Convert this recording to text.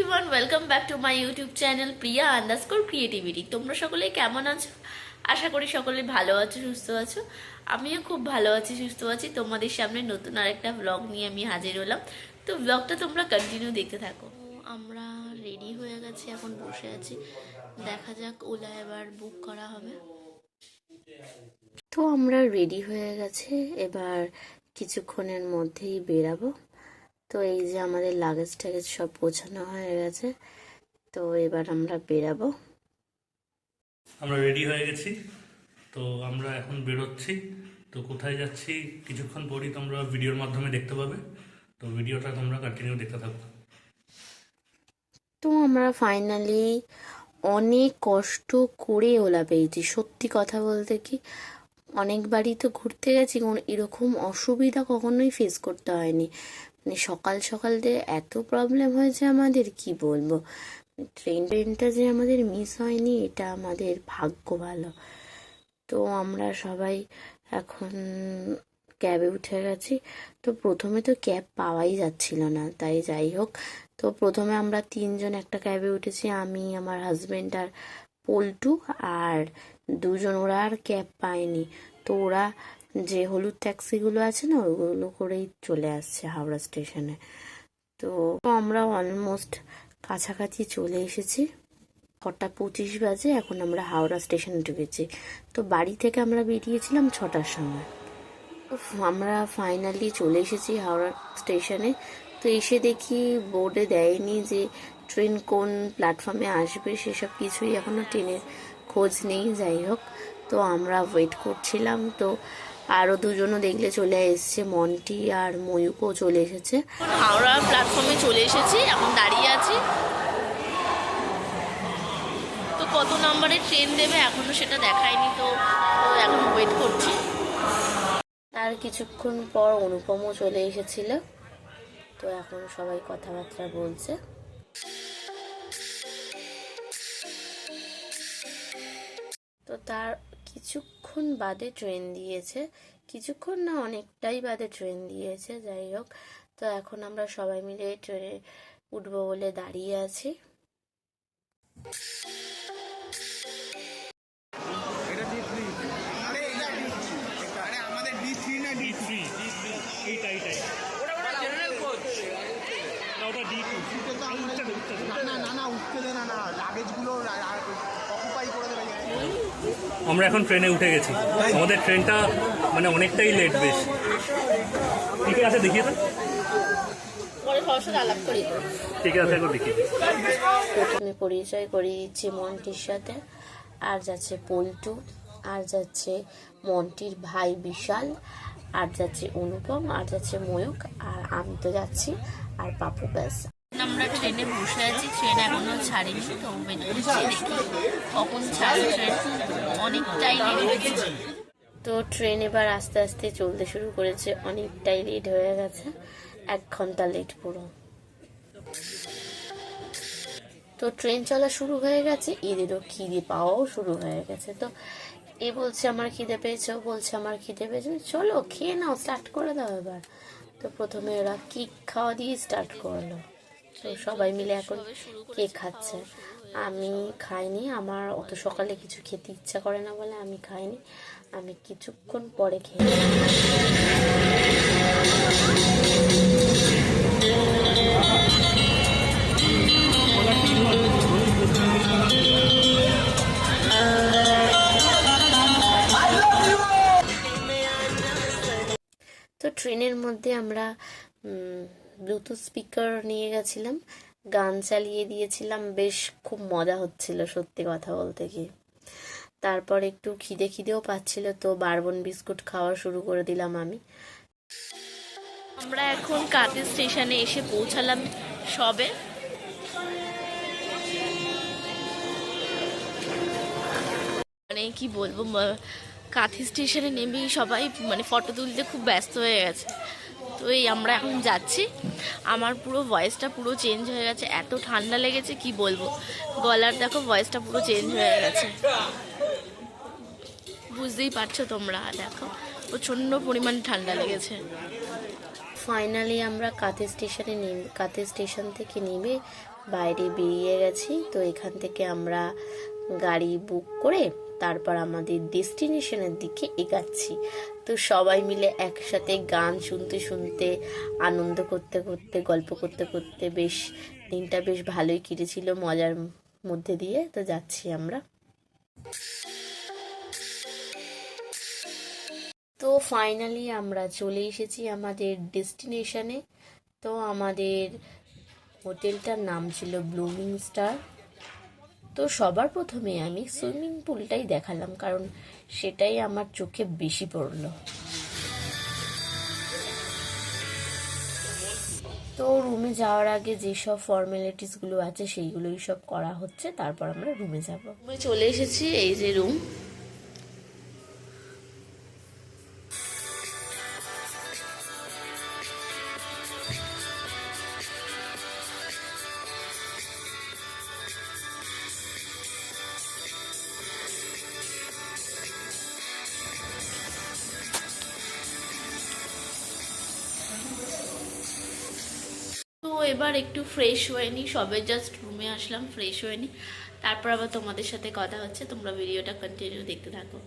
Everyone, welcome back to my YouTube channel Priya underscore creativity. তোমরা সকলে কেমন আছো? আশা করি সকলে ভালো আছো, সুস্থ আছো। আমিও খুব ভালো আছি, সুস্থ আছি। তোমাদের সামনে নতুন আরেকটা ব্লগ নিয়ে আমি হাজির হলাম। তো ব্লগটা তোমরা কন্টিনিউ দেখতে থাকো। আমরা রেডি হয়ে গেছি, এখন বসে আছি। দেখা যাক ওলা এবার বুক করা হবে। তো আমরা রেডি হয়ে গেছে, এবার কিছুক্ষণের মধ্যেই বেরাবো। তো এই যে আমাদের লাগেজ টাগেজ সব গোছানো হয়ে গেছে, তো এবার আমরা বেরাবো। আমরা রেডি হয়ে গেছি, তো আমরা এখন বেরোচ্ছি। তো কোথায় যাচ্ছি কিছুক্ষণ পরই তোমরা ভিডিওর মাধ্যমে দেখতে পাবে। তো ভিডিওটা তোমরা কন্টিনিউ দেখতে থাকো। তো আমরা ফাইনালি অনেক কষ্ট করে ওলা পেয়েছি। সত্যি কথা বলতে কি, অনেকবারই তো ঘুরতে গেছি, কোনো এরকম অসুবিধা কখনোই ফেস করতে হয়নি। মানে সকাল সকাল দিয়ে এত প্রবলেম হয়েছে আমাদের, কি বলবো। ট্রেনটা যে আমাদের মিস হয়নি, এটা আমাদের ভাগ্য ভালো। তো আমরা সবাই এখন ক্যাবে উঠে গেছি। তো প্রথমে তো ক্যাব পাওয়াই যাচ্ছিল না, তাই যাই হোক, তো প্রথমে আমরা তিনজন একটা ক্যাবে উঠেছি, আমি, আমার হাজবেন্ড আর পল্টু, আর দুজন। ওরা আর ক্যাব পায়নি, তো ওরা যে হলুদ ট্যাক্সিগুলো আছে না, ওগুলো করেই চলে আসছে হাওড়া স্টেশনে। তো আমরা অলমোস্ট কাছাকাছি চলে এসেছি। 6:25 বাজে, এখন আমরা হাওড়া স্টেশনে ঢুকেছি। তো বাড়ি থেকে আমরা বেরিয়েছিলাম 6টার সময়। আমরা ফাইনালি চলে এসেছি হাওড়া স্টেশনে। তো এসে দেখি বোর্ডে দেয়নি যে ট্রেন কোন প্ল্যাটফর্মে আসবে, সেসব কিছুই এখনো ট্রেনের খোঁজ নেই। যাই হোক, তো আমরা ওয়েট করছিলাম। তো আরও দুজনও দেখলে চলে এসছে, মন্টি আর ময়ূকও চলে এসেছে। হাওড়া প্ল্যাটফর্মে চলে এসেছি, এখন দাঁড়িয়ে আছি। তো কত নম্বরে ট্রেন দেবে এখনো সেটা দেখায়নি, তো এখন ওয়েট করছি। আর কিছুক্ষণ পর অনুপমও চলে এসেছিল। তো এখন সবাই কথাবার্তা বলছে। তো তার কিছুক্ষণ বাদে ট্রেন দিয়েছে, কিছুক্ষণ না অনেকটাই বাদে ট্রেন দিয়েছে। যাই হোক, তো এখন আমরা সবাই মিলে ট্রেনে উঠবো বলে দাঁড়িয়ে আছি। আমরা এখন ট্রেনে উঠে গেছি। আমাদের ট্রেনটা মানে অনেকটাই লেট, বেশ। ঠিক আছে, দেখিয়ে তো। পরে সবার সাথে আলাপ করি। ঠিক আছে, এখন দেখি। প্রথমে পরিচয় করিয়ে দিচ্ছি মন্টির সাথে, আর যাচ্ছে পল্টু, আর যাচ্ছে মন্টির ভাই বিশাল, আর যাচ্ছে অনুপম, আর যাচ্ছে ময়ূক, আর আমি তো যাচ্ছি, আর পাপু। ব্যাস, আমরা ট্রেনে বসে আছি, ট্রেন এখনো ছাড়েনি। তো ওয়েট করছি দেখি কখন ছাড়ে ট্রেন, অনেকটাই লেট হয়েছে। তো ট্রেন এবার আস্তে আস্তে চলতে শুরু করেছে, অনেকটাই লেট হয়ে গেছে, 1 ঘন্টা লেট পুরো। তো ট্রেন চলা শুরু হয়ে গেছে, এদেরও খিদে পাওয়াও শুরু হয়ে গেছে। তো এ বলছে আমার খিদে পেয়েছে, ও বলছে আমার খিদে পেয়েছে, চলো খেয়ে নাও, স্টার্ট করে দাও এবার। তো প্রথমে ওরা কেক খাওয়া দিয়ে স্টার্ট করলো। তো সবাই মিলে এখন কেক খাচ্ছে। আমি খাইনি, আমার অত সকালে কিছু খেতে ইচ্ছা করে না বলে আমি খাইনি, আমি কিছুক্ষণ পরে খেয়ে। তো ট্রেনের মধ্যে আমরা ব্লুটুথ স্পিকার নিয়ে গেছিলাম, গান চালিয়ে দিয়েছিলাম, বেশ খুব মজা হচ্ছিল সত্যি কথা বলতে কি। তারপর একটু খিদেও পাচ্ছিল, তো বারবন বিস্কুট খাওয়া শুরু করে দিলাম আমি। আমরা এখন কাঁথি স্টেশনে এসে পৌঁছালাম সবে। মানে কি বলবো, কাঁথি স্টেশনে নেমেই সবাই মানে ফটো তুলতে খুব ব্যস্ত হয়ে গেছে। তো এই আমরা এখন যাচ্ছি। আমার পুরো ভয়েসটা পুরো চেঞ্জ হয়ে গেছে, এত ঠান্ডা লেগেছে কি বলবো। গলার দেখো ভয়েসটা পুরো চেঞ্জ হয়ে গেছে, বুঝতেই পারছো তোমরা। দেখো প্রচণ্ড পরিমাণে ঠান্ডা লেগেছে। ফাইনালি আমরা কাঁথি স্টেশন থেকে নেমে বাইরে বেরিয়ে গেছি। তো এখান থেকে আমরা গাড়ি বুক করে তারপর আমাদের ডেস্টিনেশনের দিকে এগাচ্ছি। তো সবাই মিলে একসাথে গান শুনতে শুনতে, আনন্দ করতে করতে, গল্প করতে করতে বেশ দিনটা বেশ ভালোই কেটেছিল, মজার মধ্যে দিয়ে। তো যাচ্ছি আমরা। তো ফাইনালি আমরা চলে এসেছি আমাদের ডেস্টিনেশনে। তো আমাদের হোটেলটার নাম ছিল ব্লুমিং স্টার। তো সবার প্রথমে আমি সুইমিং পুলটাই দেখালাম, কারণ সেটাই আমার চোখে বেশি পড়লো। তো রুমে যাওয়ার আগে যেসব ফর্মালিটিসগুলো আছে সেইগুলোই সব করা হচ্ছে, তারপর আমরা রুমে যাব। রুমে চলে এসেছি, এই যে রুম। তো এবার একটু ফ্রেশ হয়ে নি, সবে জাস্ট রুমে আসলাম, ফ্রেশ হয়ে নি, তারপর আবার তোমাদের সাথে কথা হচ্ছে। তোমরা ভিডিওটা কন্টিনিউ দেখতে থাকো।